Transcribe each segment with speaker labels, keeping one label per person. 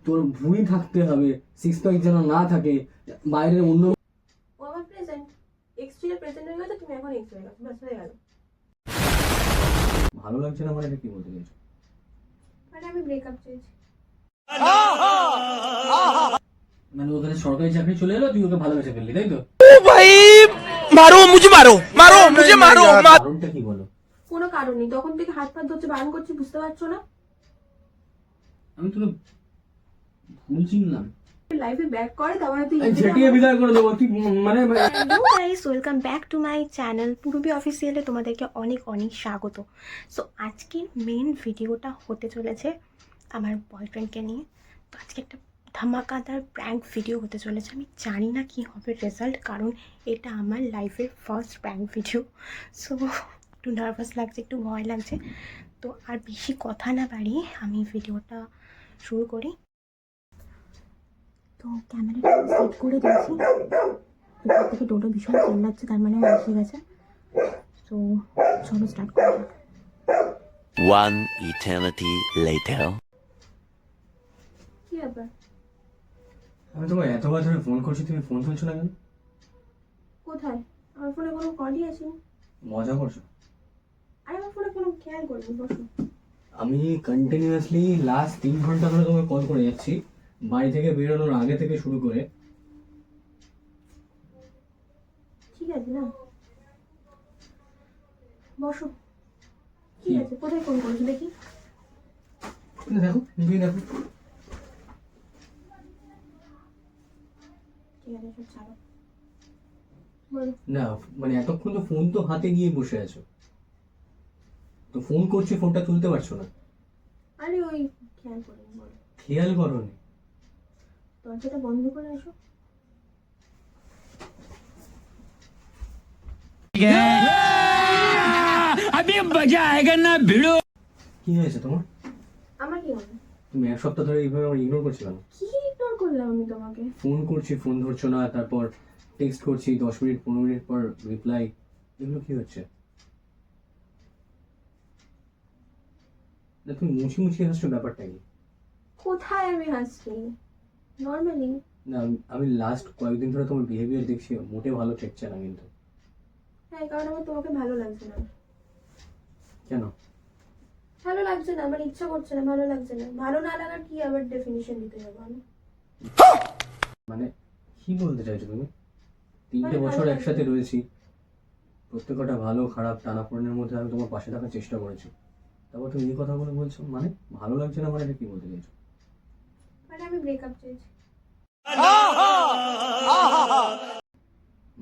Speaker 1: তোর ভুঁড়ি থাকতে হবে, সিক্স প্যাক যেন না থাকে, বাইরের অন্য
Speaker 2: ও আমার প্রেজেন্ট, এক্স ছিল প্রেজেন্ট হয়ে গেছে, তুমি এখন এক্স হয়ে গেছো, ব্যাস হয়ে গেল।
Speaker 1: ভালো লাগছে না মানে এটা কি বলতে চাইছো?
Speaker 2: মানে আমি ব্রেকআপ চেয়েছি।
Speaker 1: মানে ওখানে সরকারি চাকরি চলে এলো, তুই ওকে ভালোবেসে ফেললি, তাই তো?
Speaker 3: भाई मारो मुझे, मारो मारो मुझे, मारो
Speaker 1: কারণটা কি বলো?
Speaker 2: কোনো কারণ নেই, তখন থেকে হাত পা ধরছে বারণ করছি, বুঝতে পারছো না?
Speaker 1: আমি তোকে ভুল চিনলাম,
Speaker 2: লাইফে ব্যাক করে তারপরে তুই
Speaker 1: ঝেটিয়ে বিদায় করে দেবো তুই মানে।
Speaker 2: Hello guys, welcome back to my channel Purbi অফিসিয়ালে তোমাদেরকে অনেক অনেক স্বাগত। সো আজকের মেন ভিডিওটা হতে চলেছে আমার বয়ফ্রেন্ডকে নিয়ে। তো আজকে একটা ধামাকাদার প্র্যাঙ্ক ভিডিও হতে চলেছে। আমি জানি না কী হবে রেজাল্ট, কারণ এটা আমার লাইফের ফার্স্ট প্র্যাঙ্ক ভিডিও। সো একটু নার্ভাস লাগছে, একটু ভয় লাগছে। তো আর বেশি কথা না বাড়িয়ে আমি ভিডিওটা শুরু করি। তো ক্যামেরাটা সেট করে দিয়েছি, এবার থেকে টোটো ভীষণ চেন লাগছে, তার মানে ও এসে গেছে। তো চলো স্টার্ট করা যাক।
Speaker 3: One eternity later.
Speaker 2: কি ব্যাপার?
Speaker 1: আমি তোমায় এতবার ধরে ফোন করছি, তুমি ফোন তুলছো না কেন?
Speaker 2: কোথায়? আমার ফোনে কোনো কলই আসেনি।
Speaker 1: মজা করছো?
Speaker 2: আরে আমার ফোনে কোনো খেয়াল করিনি, বসো।
Speaker 1: আমি কন্টিনিউয়াসলি লাস্ট 3 ঘন্টা ধরে তোমাকে কল করে যাচ্ছি, বাড়ি থেকে বেরোনোর আগে থেকে শুরু করে।
Speaker 2: ঠিক আছে না, বসো। কি
Speaker 1: কি?
Speaker 2: আছে, কোথায় ফোন করেছো দেখি?
Speaker 1: দেখো নিজেই দেখো।
Speaker 2: ঠিক আছে, সব ছাড়ো, বলো।
Speaker 1: না মানে এতক্ষণ তো ফোন তো হাতে নিয়ে বসে আছো, তো ফোন করছি, ফোনটা তুলতে পারছো না।
Speaker 2: আরে ওই খেয়াল করিনি, বলো।
Speaker 1: খেয়াল করোনি?
Speaker 2: দরজাটা বন্ধ করে আসো।
Speaker 3: अभी मजा आएगा ना भिड़ो।
Speaker 1: কি হয়েছে তোমার?
Speaker 2: আমার কি হবে?
Speaker 1: তুমি এক সপ্তাহ ধরে এইভাবে আমার ইগনোর করছিলে না?
Speaker 2: কি ইগনোর করলাম আমি তোমাকে?
Speaker 1: ফোন করছি, ফোন ধরছো না, তারপর টেক্সট করছি 10 মিনিট 15 মিনিট পর রিপ্লাই, এগুলো কি হচ্ছে? না তুমি মুছি মুছি হাসছো, ব্যাপারটা কি?
Speaker 2: কোথায় আমি হাসছি? নর্মালি।
Speaker 1: না আমি লাস্ট কয়েকদিন ধরে তোমার বিহেভিয়ার দেখছি, মোটে ভালো ঠেকছে না কিন্তু।
Speaker 2: হ্যাঁ, কারণ আমার তোমাকে ভালো লাগছে না।
Speaker 1: কেন?
Speaker 2: ভালো লাগছে না, আমার ইচ্ছা করছে না, ভালো লাগছে না। ভালো না লাগার কি আবার ডেফিনিশন দিতে যাবো আমি?
Speaker 1: মানে কি বলতে চাইছো তুমি? 3টে
Speaker 2: মানে
Speaker 1: বছর
Speaker 2: ভালো
Speaker 1: একসাথে
Speaker 2: লাগছে না।
Speaker 1: রয়েছি, প্রত্যেকটা ভালো খারাপ টানাপোড়েনের মধ্যে আমি তোমার পাশে থাকার চেষ্টা করেছি, তারপর তুমি এই কথাগুলো বলছো, মানে ভালো লাগছে না মানে এটা কি বলতে চাইছো?
Speaker 2: মানে আমি ব্রেকআপ চেয়েছি।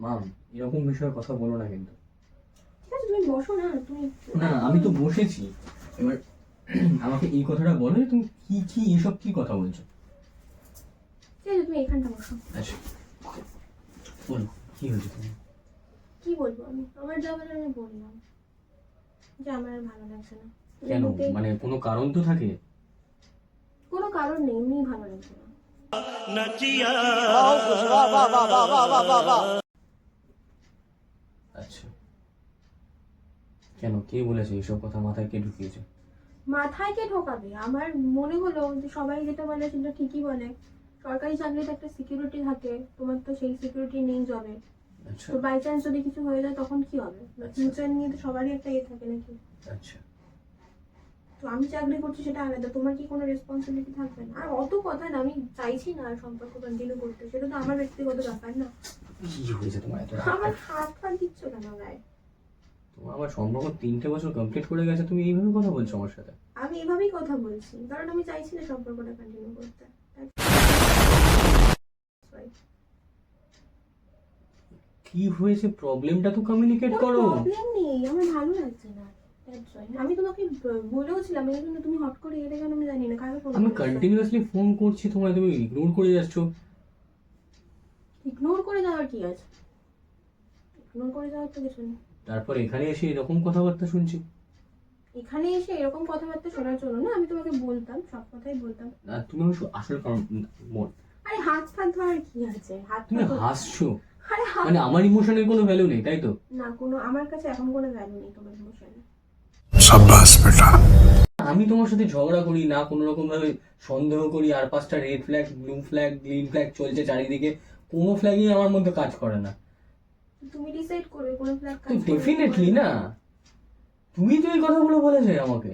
Speaker 1: মাম এরকম বিষয়ে কথা বলো না কিন্তু।
Speaker 2: ঠিক আছে, তুমি বসো না, তুমি।
Speaker 1: না আমি তো বসেছি, এবার আমাকে এই কথাটা বলো যে তুমি কি কি এসব কি কথা বলছো।
Speaker 2: ঠিক আছে, তুমি এখানটা বসো।
Speaker 1: আচ্ছা বলো কি হয়েছে তুমি?
Speaker 2: কি বলবো আমি? আমার যা বলার আমি বললাম, যে আমার আর ভালো লাগছে না।
Speaker 1: কেন মানে কোনো কারণ তো থাকে?
Speaker 2: কোনো কারণ নেই, এমনি ভালো লাগছে না।
Speaker 1: আচ্ছা কেন, কে বলেছে এইসব কথা, মাথায় কে ঢুকিয়েছে?
Speaker 2: মাথায় কে ঢোকাবে? আমার মনে হলো যে সবাই যেটা বলে সেটা ঠিকই বলে। সরকারি চাকরিতে একটা সিকিউরিটি থাকে, তোমার তো সেই সিকিউরিটি নেই জবে।
Speaker 1: আচ্ছা
Speaker 2: তো বাই চান্স যদি কিছু হয়ে যায় তখন কি হবে? ফিউচার নিয়ে তো সবারই একটা ইয়ে থাকে নাকি?
Speaker 1: আচ্ছা
Speaker 2: তো আমি চাকরি করছি সেটা আলাদা, তোমার কি কোনো রেসপন্সিবিলিটি থাকবে না? আর অত কথা না, আমি চাইছি না আর সম্পর্ক কন্টিনিউ করতে, সেটা তো আমার ব্যক্তিগত ব্যাপার না।
Speaker 1: কি হয়েছে তোমার এত?
Speaker 2: আমার হাত পা দিচ্ছ কেন গায়ে?
Speaker 1: তোমার আমার সম্পর্ক 3টে বছর কমপ্লিট করে গেছে, তুমি এইভাবে কথা বলছো আমার সাথে?
Speaker 2: আমি এভাবেই কথা বলছি, কারণ আমি চাইছি না সম্পর্কটা কন্টিনিউ করতে। Sorry.
Speaker 1: কি হয়েছে, প্রবলেমটা তো কমিউনিকেট করো।
Speaker 2: প্রবলেম নেই, আমার ভালো লাগছে না। That's why. আমি তোমাকে বলেও ছিলাম, এই জন্য তুমি হট করে এলে কেন আমি জানি না। কাকে ফোন
Speaker 1: আমি কন্টিনিউয়াসলি ফোন করছি তোমায়, তুমি ইগনোর করে যাচ্ছ।
Speaker 2: ইগনোর করে যাওয়ার কি আছে? ইগনোর করে যাওয়ার তো কিছু নেই।
Speaker 1: তারপর এখানে এসে এরকম কথাবার্তা শুনছি।
Speaker 2: এখানে এসে এরকম কথাবার্তা শোনার জন্য না, আমি তোমাকে বলতাম, সব কথাই বলতাম।
Speaker 1: আর তুমি আমার আসল কারণ
Speaker 2: আরে হাত ফাত ধরার কি আছে? হাত
Speaker 1: তুমি
Speaker 2: পা তো-
Speaker 1: হাসছো,
Speaker 2: আরে হাত
Speaker 1: মানে আমার ইমোশনের কোনো ভ্যালু নেই তাই তো?
Speaker 2: না, কোনো আমার কাছে এখন কোনো ভ্যালু নেই তোমার ইমোশনে।
Speaker 3: शाबाश बेटा।
Speaker 1: আমি তোমার সাথে ঝগড়া করি না, কোনো রকম ভাবে সন্দেহ করি, আর 5টা red flag, blue flag, green flag চলছে চারিদিকে, কোনো ফ্ল্যাগই আমার মধ্যে কাজ করে না।
Speaker 2: তুমি ডিসাইড করবে কোন ফ্ল্যাগ কাজ
Speaker 1: তো
Speaker 2: করবে।
Speaker 1: ডেফিনেটলি না, তুমি তো এই কথাগুলো বলেছে আমাকে।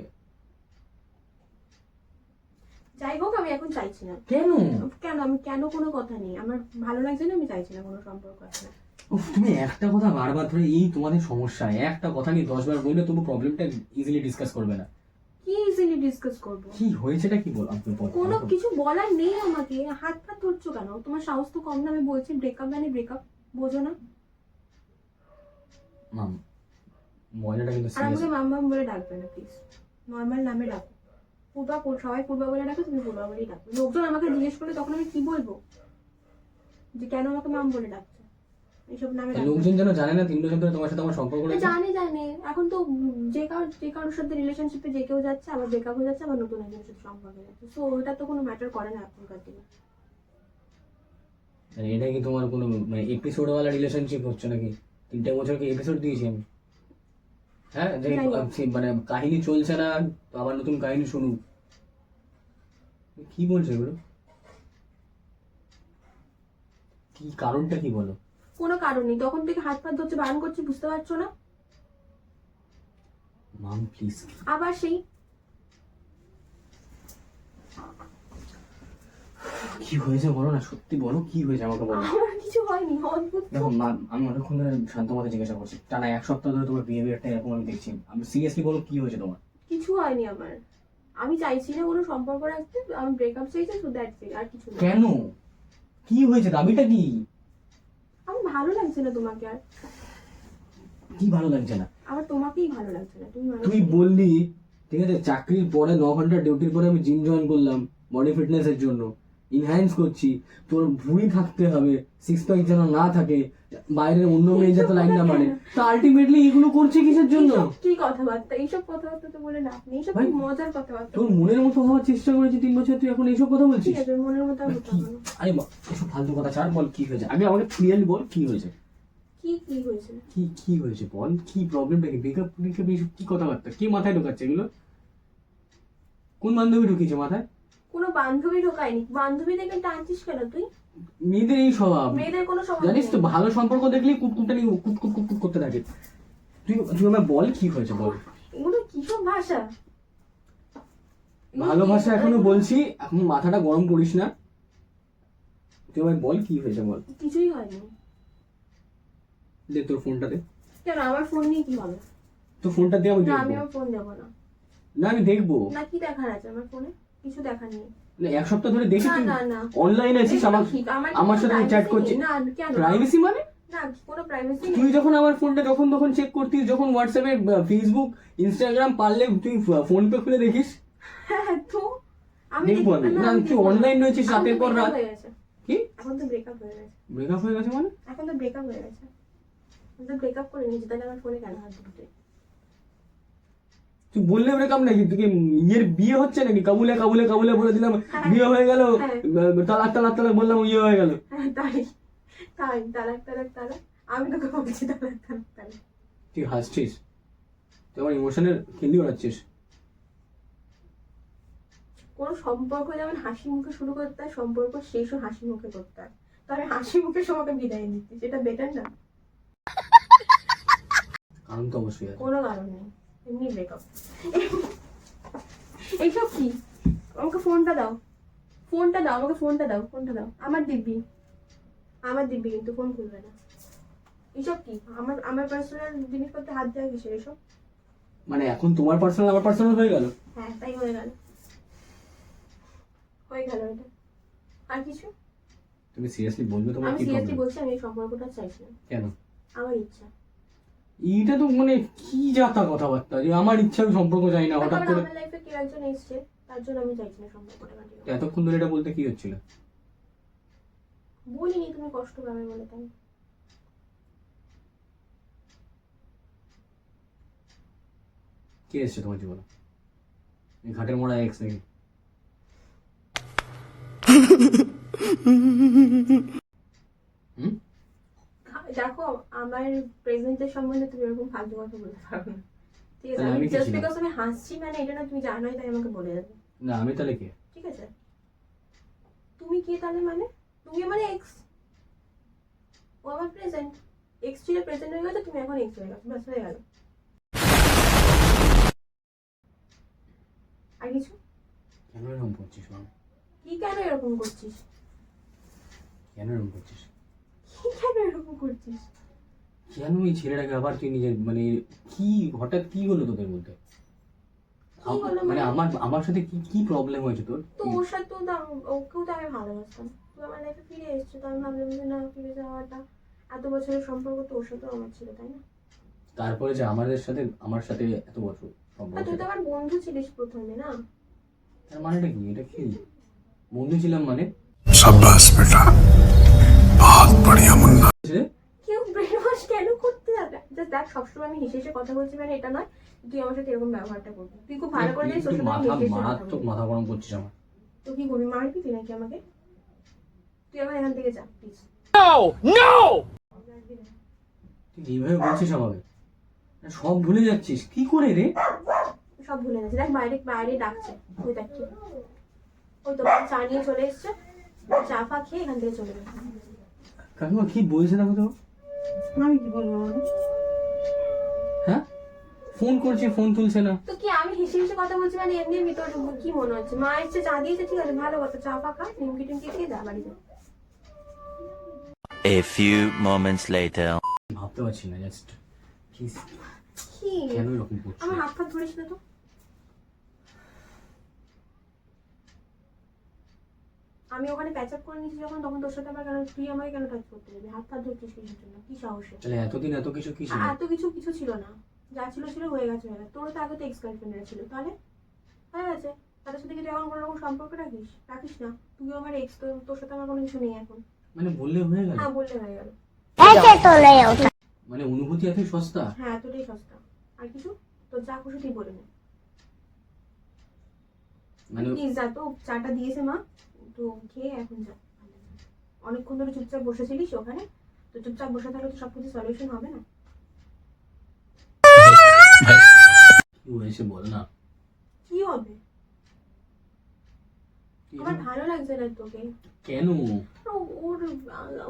Speaker 2: যাই হোক, আমি এখন চাইছি না।
Speaker 1: কেন?
Speaker 2: কেন আমি কেন কোনো কথা নেই, আমার ভালো লাগছে না, আমি চাইছি না কোনো সম্পর্ক আছে।
Speaker 1: উফ, তুমি একটা কথা বারবার ধরে, এই তোমাদের সমস্যা, একটা কথা নিয়ে 10 বার বললে তবু প্রবলেমটা ইজিলি ডিসকাস করবে না।
Speaker 2: কি ইজিলি ডিসকাস করব?
Speaker 1: কি হয়েছেটা কি বল, আপনি বল।
Speaker 2: কোনো কিছু বলার নেই আমাকে, হাত পা ধরছো কেন? তোমার সাহস তো কম না, আমি বলছি ব্রেকআপ মানে ব্রেকআপ, বোঝো না?
Speaker 1: মাম, মজাটা কিন্তু
Speaker 2: আর
Speaker 1: সিরিয়াস।
Speaker 2: আমাকে মাম মাম বলে ডাকবে না প্লিজ, নর্মাল নামে ডাকো। সবাই পূর্বা বলে ডাকো, তুমি পূর্বা বলেই ডাকো। লোকজন আমাকে জিজ্ঞেস করলে তখন আমি কি বলবো, যে কেন আমাকে মাম বলে ডাকছো? এইসব নামে ডাকবে না।
Speaker 1: লোকজন যেন জানে না 3 বছর ধরে তোমার সাথে আমার সম্পর্ক রয়েছে।
Speaker 2: জানে এখন তো যে কারোর সাথে রিলেশনশিপে যে কেউ যাচ্ছে, আবার ব্রেকআপ হয়ে যাচ্ছে, আবার নতুন একজনের সাথে সম্পর্ক হয়ে যাচ্ছে। সো ওটা তো কোনো ম্যাটার করে না এখনকার দিনে।
Speaker 1: মানে এটা কি তোমার কোনো মানে এপিসোড ওয়ালা রিলেশনশিপ হচ্ছে নাকি? 3টে বছর কি এপিসোড দিয়েছি আমি? হ্যাঁ, যে মানে কাহিনী চলছে না, আবার নতুন কাহিনী শুনুক। কি বলছো এগুলো? কি কারণটা কি বলো?
Speaker 2: কোনো কারণ নেই, তখন থেকে হাত পা ধরছে, বারণ করছি, বুঝতে পারছো না?
Speaker 1: মাম প্লিজ।
Speaker 2: আবার সেই
Speaker 1: কি হয়েছে বলো না, সত্যি বলো, কি হয়েছে আমাকে বলো।
Speaker 2: আমার কিছু হয়নি, অদ্ভুত।
Speaker 1: দেখো মাম, আমি অনেকক্ষণ ধরে শান্ত মাথা জিজ্ঞাসা করছি, টানা 1 সপ্তাহ ধরে তোমার বিহেভিয়ারটা এরকম আমি দেখছি। আমি সিরিয়াসলি বলো, কি হয়েছে তোমার?
Speaker 2: কিছু হয়নি আমার, আমি চাইছি না কোনো সম্পর্ক রাখতে, আমি ব্রেকআপ চাইছি, সো দ্যাটস ইট, আর কিছু না।
Speaker 1: কেন? কি হয়েছে, দাবিটা কি?
Speaker 2: আমার ভালো লাগছে না তোমাকে, আর
Speaker 1: কি ভালো লাগছে না?
Speaker 2: আমার তোমাকেই ভালো লাগছে না। তুমি
Speaker 1: তুই বললি ঠিক আছে, চাকরির পরে 9 ঘন্টা ডিউটির পরে আমি জিম জয়েন করলাম বডি ফিটনেসের জন্য, ইনহ্যান্স করছি, তোর ভুঁড়ি থাকতে হবে, 6 প্যাক যেন না থাকে, বাইরের অন্য মেয়ে যাতে লাইন না মারে, তা আলটিমেটলি এগুলো করছে কিসের জন্য?
Speaker 2: এইসব কি কথাবার্তা, এইসব কথাবার্তা তো বলে লাভ নেই, এইসব
Speaker 1: ভাই,
Speaker 2: কি মজার কথাবার্তা।
Speaker 1: তোর মনের মতো হওয়ার চেষ্টা করেছি 3 বছর, তুই এখন এইসব কথা বলছিস?
Speaker 2: ঠিক আছে, মনের মতো আর হতে
Speaker 1: কি?
Speaker 2: হবে না।
Speaker 1: আরে বাহ, এসব ফালতু কথা ছাড়, বল কি হয়েছে আগে আমাকে ক্লিয়ারলি বল, কি হয়েছে?
Speaker 2: কি হয়েছে?
Speaker 1: কি হয়েছে বল, কি প্রবলেমটা কি? ব্রেকআপ এইসব কি কথাবার্তা, কি মাথায় ঢোকাচ্ছে এগুলো? কোন বান্ধবী ঢুকিয়েছে মাথায়?
Speaker 2: কোনো বান্ধবী ঢোকায়নি, বান্ধবী দেখে টানছিস কেন তুই?
Speaker 1: মেয়েদের এই স্বভাব,
Speaker 2: মেয়েদের কোনো স্বভাব
Speaker 1: জানিস তো,
Speaker 2: নেই।
Speaker 1: ভালো সম্পর্ক দেখলেই কুটকুটানি কুট কুট কুট কুট করতে থাকে। তুই তুই আমায় বল কি হয়েছে বল।
Speaker 2: এগুলো কিসব ভাষা?
Speaker 1: ভালোবাসা এখনো বলছি, এখন মাথাটা গরম করিস না। তুই আমায় বল কি হয়েছে বল।
Speaker 2: কিছুই হয়নি।
Speaker 1: দে তোর ফোনটা দে।
Speaker 2: কেন, আমার ফোন নিয়ে কি হবে?
Speaker 1: তোর ফোনটা দে, আমি
Speaker 2: না, আমি
Speaker 1: দেখবো।
Speaker 2: আমার ফোন দেবো না।
Speaker 1: না আমি দেখবো।
Speaker 2: না, কি দেখার আছে আমার ফোনে? কিছু দেখার নেই।
Speaker 1: না 1 সপ্তাহ ধরে দেখি
Speaker 2: না,
Speaker 1: তুই
Speaker 2: না, না।
Speaker 1: অনলাইনে আছিস,
Speaker 2: এগুলো
Speaker 1: আমার
Speaker 2: কি?
Speaker 1: আমার সাথে
Speaker 2: কোনো
Speaker 1: চ্যাট
Speaker 2: privacy
Speaker 1: করছিস।
Speaker 2: নেই। না, কেন?
Speaker 1: প্রাইভেসি মানে?
Speaker 2: না, কোনো প্রাইভেসি
Speaker 1: তুই
Speaker 2: নেই।
Speaker 1: যখন আমার ফোনটা যখন তখন চেক করতিস, যখন হোয়াটসঅ্যাপে, ফেসবুক, ইনস্টাগ্রাম পারলে তুই ফোন পে খুলে দেখিস।
Speaker 2: হ্যাঁ, তো আমি
Speaker 1: দেখবো আমি।
Speaker 2: না,
Speaker 1: না,
Speaker 2: আমি
Speaker 1: তুই
Speaker 2: দেখবো না।
Speaker 1: অনলাইন রয়েছিস
Speaker 2: এখন
Speaker 1: রাতের
Speaker 2: তো
Speaker 1: পর
Speaker 2: breakup
Speaker 1: রাত।
Speaker 2: হয়ে গেছে।
Speaker 1: কি
Speaker 2: এখন তো ব্রেকআপ হয়ে গেছে।
Speaker 1: ব্রেকআপ হয়ে গেছে মানে?
Speaker 2: এখন তো ব্রেকআপ হয়ে গেছে। আমি তো ব্রেকআপ করে নিয়েছি, তাহলে আমার ফোনে কেন হাত দিতে?
Speaker 1: তুই বললে ব্রেকআপ নাকি? তুই কি ইয়ের বিয়ে হচ্ছে নাকি? কাবুলে কাবুলে কাবুলে বলে দিলাম, বিয়ে হয়ে গেল, তালাক তালাক তালাক বললাম, ইয়ে হয়ে গেল।
Speaker 2: হ্যাঁ, তাই তালাক তালাক তালাক, আমি তোকে বলছি তালাক তালাক তালাক।
Speaker 1: তুই হাসছিস, তুই আমার ইমোশনের খিল্লি ওড়াচ্ছিস।
Speaker 2: কোনো সম্পর্ক যেমন হাসি মুখে শুরু করতে হয়, সম্পর্ক শেষও হাসি মুখে করতে হয়। তো আমি হাসি মুখে তোমাকে বিদায় নিচ্ছি, সেটা বেটার না?
Speaker 1: কারণ তো অবশ্যই আছে।
Speaker 2: কোনো কারণ নেই, এমনি ব্রেকআপ। এইসব কি? আমাকে ফোনটা দাও, ফোনটা দাও, আমাকে ফোনটা দাও, ফোনটা দাও। আমার দিব্যি কিন্তু ফোন খুলবে না। এইসব কি? আমার পার্সোনাল জিনিসপত্রে হাত দেওয়া কিসের এসব?
Speaker 1: মানে এখন তোমার পার্সোনাল আমার পার্সোনাল হয়ে গেল?
Speaker 2: হ্যাঁ, তাই হয়ে গেল এটা। আর কিছু?
Speaker 1: তুমি সিরিয়াসলি বলবে তোমার
Speaker 2: আমি
Speaker 1: কি
Speaker 2: সিরিয়াসলি
Speaker 1: প্রবলেম?
Speaker 2: বলছি, আমি এই সম্পর্কটা চাইছি না।
Speaker 1: কেন?
Speaker 2: আমার ইচ্ছা।
Speaker 1: এইটা তো মানে কি যাতা কথাবার্তা, যে আমার ইচ্ছা আমি সম্পর্ক চাই না, হঠাৎ করে।
Speaker 2: আমার লাইফে কেউ একজন এসছে, তার জন্য আমি চাইছি না সম্পর্কটা কাটিয়ে।
Speaker 1: তো এতক্ষণ ধরে এটা বলতে কি হচ্ছিল?
Speaker 2: বলিনি তুমি কষ্ট পাবে বলে, তাই।
Speaker 1: কে এসছে তোমার জীবনে? এই ঘাটের মোড়া এক্স নাকি? হুম?
Speaker 2: দেখো, আমার প্রেজেন্টের সম্বন্ধে তুমি এরকম ফালতু কথা বলতে পারো না। ঠিক আছে,
Speaker 1: তাহলে
Speaker 2: আমি
Speaker 1: আমি কি
Speaker 2: জাস্ট
Speaker 1: ছিলাম?
Speaker 2: বিকজ আমি হাসছি মানে এটা না তুমি জানোই, তাই আমাকে বলে দেবে।
Speaker 1: না আমি তাহলে কে?
Speaker 2: ঠিক আছে, তুমি কে তাহলে? মানে তুমি আমার এক্স, ও আমার প্রেজেন্ট। এক্স ছিল, প্রেজেন্ট হয়ে গেছে, তুমি এখন এক্স হয়ে গেছো, ব্যাস হয়ে গেল। আর কিছু?
Speaker 1: কেন এরকম করছিস মা?
Speaker 2: কি কেন এরকম করছিস?
Speaker 1: কেন এরকম করছিস?
Speaker 2: কি কেন এরকম করছিস?
Speaker 1: কেন এই ছেলেটাকে আবার তুই নিজের মানে কি হঠাৎ কি হলো তোদের মধ্যে?
Speaker 2: কি হলো
Speaker 1: মানে
Speaker 2: মানে?
Speaker 1: আমার আমার সাথে কি কি প্রবলেম হয়েছে তোর?
Speaker 2: তো ওর সাথে তো ওকেও তো আমি ভালোবাসতাম, তুই আমার লাইফে ফিরে এসেছো, তো আমি ভাবলাম যে না, ফিরে যাওয়াটা, এত বছরের সম্পর্ক তো ওর সাথেও আমার ছিল, তাই না?
Speaker 1: তারপরে যে আমার সাথে এত বছর সম্পর্ক
Speaker 2: আর তুই তো
Speaker 1: ছিল।
Speaker 2: আমার বন্ধু ছিলিস প্রথমে, না?
Speaker 1: তার মানেটা কি? এটা কি বন্ধু ছিলাম মানে?
Speaker 3: शाबाश बेटा बहुत बढ़िया मुन्ना
Speaker 1: ছেলে?
Speaker 2: কেউ ব্রেন ওয়াশ কেন করতে যাবে? জাস্ট দেখ, সবসময় আমি হেসে হেসে কথা বলছি মানে এটা নয় তুই আমার সাথে এরকম ব্যবহারটা করবি। তুই খুব ভালো করে জানিস তোর
Speaker 1: তুই
Speaker 2: সাথে আমি
Speaker 1: মাথা
Speaker 2: হেসে হেসে কথা
Speaker 1: মারাত্মক
Speaker 2: বলি।
Speaker 1: মাথা গরম করছিস আমার।
Speaker 2: তো কি করবি, মারবি তুই নাকি আমাকে? তুই আমার এখান থেকে যা প্লিজ।
Speaker 1: তুই এইভাবে বলছিস আমাকে? সব ভুলে যাচ্ছিস কি করে রে?
Speaker 2: সব ভুলে গেছি, দেখ বাইরে বাইরে ডাকছে, ওই দেখ কি, ওই তো চা নিয়ে চলে এসছে, চা ফা খেয়ে এখান থেকে চলে গেছে।
Speaker 1: কাকিমা কি বলছে দেখো তো?
Speaker 2: আমি কি বলবো?
Speaker 1: হ্যাঁ, ফোন করছি ফোন তুলছে না।
Speaker 2: তো কি আমি হেসে হেসে কথা বলছি মানে এমনি এমনি? তোর কি মনে হচ্ছে? মা এসছে, চা দিয়েছে, ঠিক আছে, ভালো কথা, চা ফা খা, নিমকি টিমকি খেয়ে যা বাড়ি যা।
Speaker 4: A few moments later.
Speaker 1: ভাবতে পারছি না জাস্ট প্লিজ
Speaker 2: কি?
Speaker 1: কেন এরকম করছিস?
Speaker 2: আমার হাত ফাত ধরিস না তো। আমি ওখানে প্যাচ আপ করে নিয়েছি যখন, তখন তোর সাথে আমার কেন, তুই আমাকে কেন টাচ করতে যাবি? হাত ফাত ধরছিস কিসের জন্য? কি সাহসে?
Speaker 1: তাহলে এতদিন এত কিছু কি ছিল?
Speaker 2: এত কিছু কিছু ছিল না, যা ছিল ছিল, হয়ে গেছে হয়ে গেছে। তোর তো আগে তো এক্স গার্লফ্রেন্ডরা ছিল, তাহলে হয়ে গেছে। তাদের সাথে কি তুই এখন কোনো রকম সম্পর্ক রাখিস? রাখিস না। তুইও আমার এক্স, তোর সাথে আমার কোনো কিছু নেই এখন।
Speaker 1: মানে বললে হয়ে গেল?
Speaker 2: হ্যাঁ, বললে হয়ে গেল।
Speaker 1: মানে অনুভূতি এত সস্তা?
Speaker 2: হ্যাঁ, এতটাই সস্তা। আর কিছু? তোর যা খুশি তুই বলে নে।
Speaker 1: মানে
Speaker 2: প্লিজ যা, তো চাটা দিয়েছে মা, তো খেয়ে এখন যা। অনেকক্ষণ ধরে চুপচাপ বসেছিলিস ওখানে, তো চুপচাপ বসে থাকলে তো সবকিছু সলিউশন হবে না।
Speaker 1: কি হয়েছে বল না?
Speaker 2: কি হবে?
Speaker 1: কি
Speaker 2: আমার
Speaker 1: হয়েছে?
Speaker 2: ভালো লাগছে না তোকে।
Speaker 1: কেন?
Speaker 2: ওর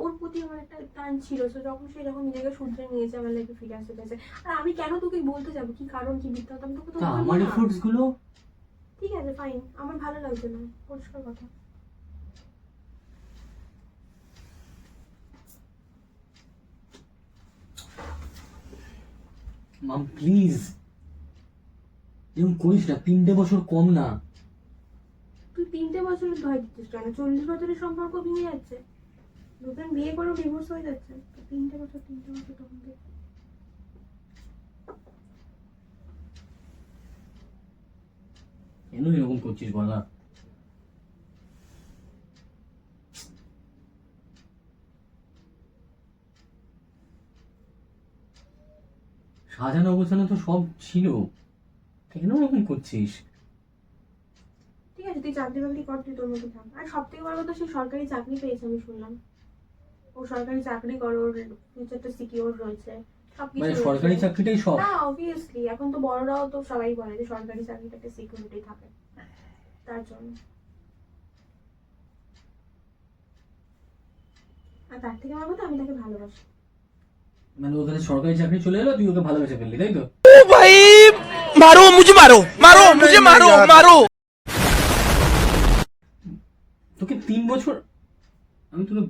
Speaker 2: ওর প্রতি আমার একটা টান ছিল, তো যখন সে যখন নিজেকে শুধরে নিয়েছে, আমার লাইফে ফিরে আসতে চাইছে। আর আমি কেন তোকে বলতে যাবো কি কারণ কি বৃত্তান্ত? আমি তোকে তো
Speaker 1: তা
Speaker 2: বলবো
Speaker 1: আমার
Speaker 2: না।
Speaker 1: এফোর্টস গুলো?
Speaker 2: ঠিক আছে, ফাইন, আমার ভালো লাগছে না, পরিষ্কার কথা।
Speaker 1: মাম প্লিজ এরকম করিস না, 3টে বছর কম না।
Speaker 2: তুই 3টে বছরের ধয় দিচ্ছিস কেন? 40 বছরের সম্পর্ক ভেঙে যাচ্ছে, নতুন বিয়ে করে ডিভোর্স হয়ে যাচ্ছে, 3টে বছর তখন থেকে।
Speaker 1: কেন এরকম করছিস বল না? সাজানো গোছানো তো সব ছিল, কেন এরকম করছিস?
Speaker 2: ঠিক আছে, তুই চাকরি বাকরি কর, তুই তোর মতো থাক। আর সব থেকে বড় কথা, সে সরকারি চাকরি পেয়েছে আমি শুনলাম। ও সরকারি চাকরি করে, ওর ফিউচারটা সিকিউর রয়েছে, সবকিছু
Speaker 1: মানে
Speaker 2: রয়েছে।
Speaker 1: সরকারি চাকরিটাই সব?
Speaker 2: না, অবভিয়াসলি এখন তো বড়রাও তো সবাই বলে যে সরকারি চাকরিটাতে সিকিউরিটি থাকে, তার জন্য। আর তার থেকে আমার কথা, আমি তাকে ভালোবাসি।
Speaker 1: মানে ওখানে সরকারি চাকরি চলে এলো, তুই ওকে ভালোবেসে ফেললি তাই তো?
Speaker 3: ओ भाई मारो मुझे मारो मारो मुझे मारो मारो
Speaker 1: তোকে 3 বছর আমি তোকে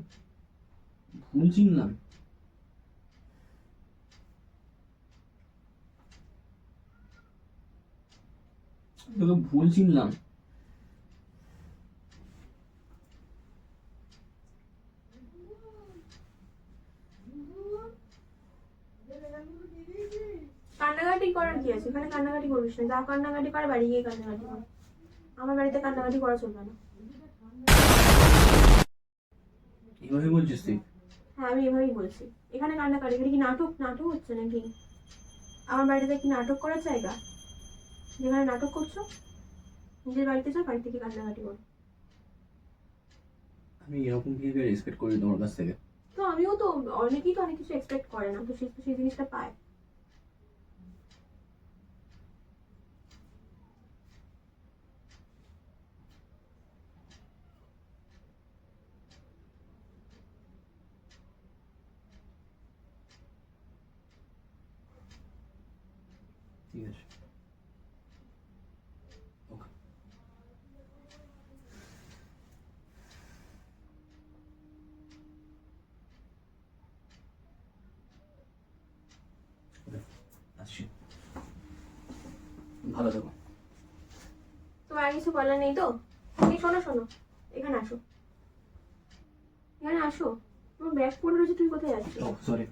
Speaker 1: ভুল চিনলাম। তোকে ভুল চিনলাম।
Speaker 2: কান্নাকাটি করার কি আছে? এখানে কান্নাকাটি করবিস না, যা কান্নাকাটি করে বাড়ি গিয়ে কান্নাকাটি কর। আমার বাড়িতে কান্নাকাটি করা চলবে না।
Speaker 1: এভাবে বলছিস তুই?
Speaker 2: হ্যাঁ, আমি এভাবেই বলছি। এখানে কান্নাকাটি, এখানে কি নাটক নাটক হচ্ছে নাকি? আমার বাড়িতে কি নাটক করার জায়গা যেখানে নাটক করছো? নিজের বাড়িতে যাও, বাড়ি থেকে কান্নাকাটি করো।
Speaker 1: আমি এরকম বিহেভিয়ার এক্সপেক্ট করি তোমার কাছ থেকে।
Speaker 2: তো আমিও তো, অনেকেই তো অনেক কিছু এক্সপেক্ট করে না, তো সে সেই জিনিসটা পায়।
Speaker 1: ঠিক আছে ওকে। আসছি, ভালো থেকো।
Speaker 2: তোমার আর কিছু বলার নেই তো? এই শোনো শোনো, এখানে আসো, এখানে আসো। তোমার ব্যাগ পড়ে রয়েছে, তুমি কোথায় যাচ্ছ?
Speaker 1: ও সরি,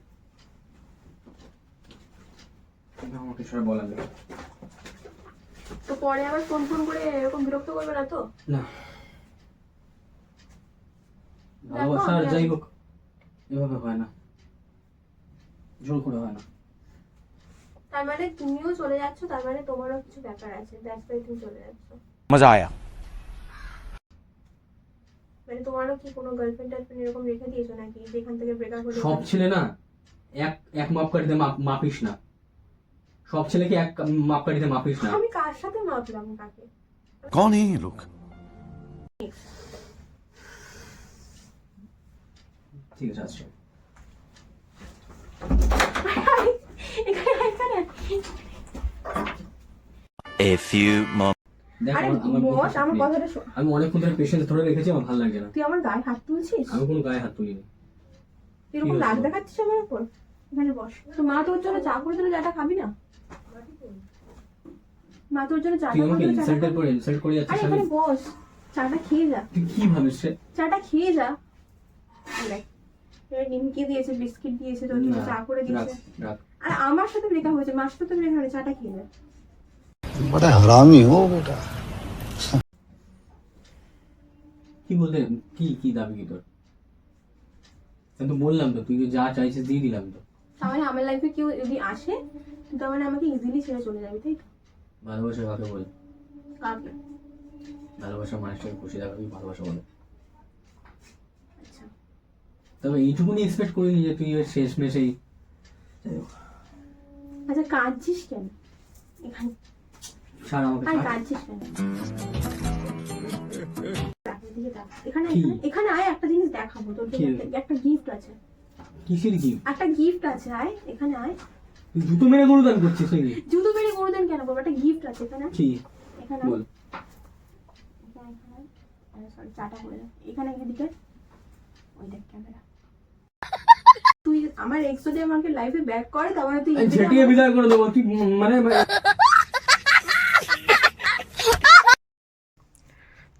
Speaker 1: আমাকে সেটা বলার নেই।
Speaker 2: তো পরে আবার ফোন ফোন করে এরকম বিরক্ত করবে না তো?
Speaker 1: না, ভালোবাসা আর যাই হোক এভাবে হয় না, জোর করে হয় না।
Speaker 2: তার মানে তুমিও চলে যাচ্ছ, তার মানে তোমারও কিছু ব্যাপার আছে, দ্যাটস ওয়াই তুমি চলে যাচ্ছ।
Speaker 3: मजा आया।
Speaker 2: মানে তোমারও কি কোনো গার্লফ্রেন্ড টার্লফ্রেন্ড এরকম রেখে দিয়েছো নাকি, যেখান থেকে ব্রেকআপ হলে?
Speaker 1: সব ছেলে না এক মাপকাঠিতে মাপিস না, সব ছেলেকে এক মাপকাঠিতে মাপিস না।
Speaker 2: আমি কার সাথে মাপলাম কাকে?
Speaker 3: कौन है ये लोग?
Speaker 1: ঠিক আছে আসছি।
Speaker 2: এখানে এখানে
Speaker 4: A few moments.
Speaker 1: দেখ
Speaker 2: আরে বস, আমার কথাটা শোন।
Speaker 1: আমি অনেকক্ষণ ধরে পেশেন্স ধরে রেখেছি, আমার ভালো লাগছে না।
Speaker 2: তুই আমার গায়ে হাত তুলছিস,
Speaker 1: আমি কোনো গায়ে হাত তুলিনি।
Speaker 2: এরকম রাগ দেখাচ্ছিস আমার উপর। এখানে বস। তো মা তোর জন্য চা করে দিল, চাটা খাবি না? মা তোর জন্য চাটা
Speaker 1: তুই আমাকে
Speaker 2: করে দিল, চাটা
Speaker 1: ইনসাল্টের
Speaker 2: খাবি?
Speaker 1: পর ইনসাল্ট করে
Speaker 2: আরে
Speaker 1: যাচ্ছিস।
Speaker 2: এখানে বস, চাটা খেয়ে যা।
Speaker 1: তুই কি ভাবিস রে?
Speaker 2: চাটা খেয়ে যা। দেখ, এর নিমকি দিয়েছে, বিস্কিট দিয়েছে, তোর জন্য চা করে
Speaker 1: রাখ
Speaker 2: দিয়েছে।
Speaker 1: রাখ।
Speaker 2: আর আমার সাথে ব্রেকআপ হয়েছে, মার সাথে তো ব্রেকআপ হয়েছে, চাটা খেয়ে যা।
Speaker 5: बड़ा हरामी हो बेटा।
Speaker 1: কি বলতে, কি দাবি কি তোর? আমি তো বললাম তো, তুই যা চাইছিস দিয়ে দিলাম তো।
Speaker 2: তার মানে আমার লাইফে কেউ যদি আসে, তুই তার মানে আমাকে ইজিলি ছেড়ে চলে যাবি, তাই তো?
Speaker 1: ভালোবাসা কাকে বলে?
Speaker 2: কাকে?
Speaker 1: ভালোবাসা মানুষটাকে খুশি রাখাবি ভালোবাসা বলে।
Speaker 2: আচ্ছা,
Speaker 1: তবে এইটুকুনি এক্সপেক্ট করিনি যে তুই শেষ মেশেই।
Speaker 2: আচ্ছা কাঁদছিস কেন এখানে?
Speaker 1: ছাড় আমাকে,
Speaker 2: আর
Speaker 1: ছাড়।
Speaker 2: কাঁদছিস কেন? দেখ, এদিকে দেখ। এখানে
Speaker 1: কি?
Speaker 2: এখানে আয়, একটা জিনিস দেখাবো তোর জন্য।
Speaker 1: কি?
Speaker 2: একটা গিফট আছে,
Speaker 1: কিসের কি?
Speaker 2: একটা গিফট আছে, আয় এখানে আয়।
Speaker 1: তুই জুতো মেরে গরু দান করছিস নাকি?
Speaker 2: জুতো বেড়ে করে দেন কেন বাবা? একটা গিফট আছে এখানে,
Speaker 1: কি
Speaker 2: এখানে
Speaker 1: বল?
Speaker 2: সরি, চাটা করে দাও। এখানে এদিকে, ওই দেখ ক্যামেরা। তুই আমার এক্স যদি আমাকে লাইফে ব্যাক করে, তার মানে তুই
Speaker 1: এই ঝেঁটিয়ে বিদায় করে দেবো তুই, মানে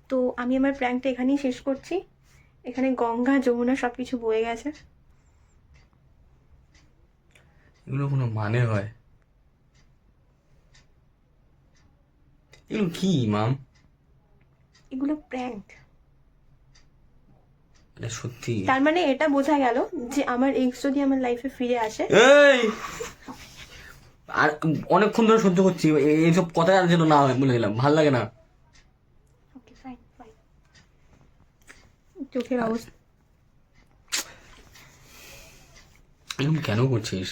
Speaker 2: তো আমি আমার প্র্যাঙ্কটা এখানেই শেষ করছি। এখানে গঙ্গা যমুনা সব কিছু বয়ে গেছে।
Speaker 1: এগুলো কোনো মানে হয়? এগুলো কি মাম?
Speaker 2: এগুলো প্র্যাঙ্ক।
Speaker 1: এটা সত্যি?
Speaker 2: তার মানে এটা বোঝা গেল যে আমার এক্স যদি আমার লাইফে ফিরে আসে।
Speaker 1: এই আর অনেকক্ষণ ধরে সহ্য করছি, এইসব কথা আর যেন না হয়, বলে দিলাম, ভাল লাগে না।
Speaker 2: Okay fine fine. চোখের অবস্থা।
Speaker 1: এরকম কেন করছিস?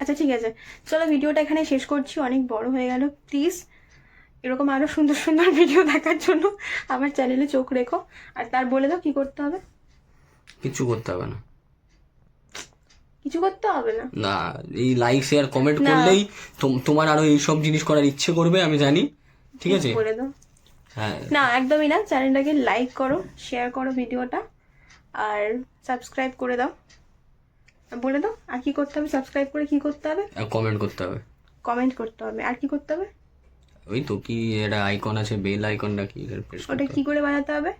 Speaker 2: আচ্ছা ঠিক আছে, চলো ভিডিওটা এখানে শেষ করছি, অনেক বড় হয়ে গেল। প্লিজ এরকম আরো সুন্দর সুন্দর ভিডিও দেখার জন্য আমার চ্যানেলে চোখ রেখো। আর তার বলে দাও কি করতে হবে।
Speaker 1: কিছু করতে হবে না।
Speaker 2: কিছু করতে হবে না?
Speaker 1: না, এই লাইক শেয়ার কমেন্ট
Speaker 2: না।
Speaker 1: করলেই তোমার আরো এইসব জিনিস করার ইচ্ছে করবে, আমি জানি। ঠিক আছে?
Speaker 2: বলে দাও।
Speaker 1: হ্যাঁ,
Speaker 2: না একদমই না, চ্যানেলটাকে লাইক করো, শেয়ার করো ভিডিওটা, আর সাবস্ক্রাইব করে দাও। বলে দাও আর কি করতে হবে। সাবস্ক্রাইব করে কি করতে হবে?
Speaker 1: কমেন্ট করতে হবে।
Speaker 2: কমেন্ট করতে হবে। আর কি করতে হবে?
Speaker 1: ওই তো কি একটা আইকন আছে, বেল আইকন নাকি, প্রেস
Speaker 2: ওটা
Speaker 1: করতে
Speaker 2: কি
Speaker 1: হবে
Speaker 2: করে বাজাতে হবে?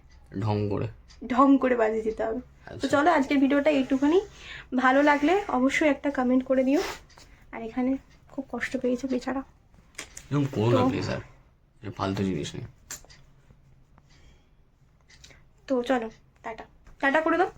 Speaker 1: ঢং করে।
Speaker 2: ঢং করে বাজিয়ে দিতে হবে। তো
Speaker 1: আচ্ছা।
Speaker 2: চলো আজকের ভিডিওটা এইটুখানি। ভালো লাগলে অবশ্যই একটা কমেন্ট করে দিও। আর এখানে খুব কষ্ট পেয়েছে বেচারা।
Speaker 1: এরকম করো না
Speaker 2: তো-
Speaker 1: প্লিজ, আর ফালতু জিনিস নেই।
Speaker 2: তো চলো টাটা, টাটা করে দাও।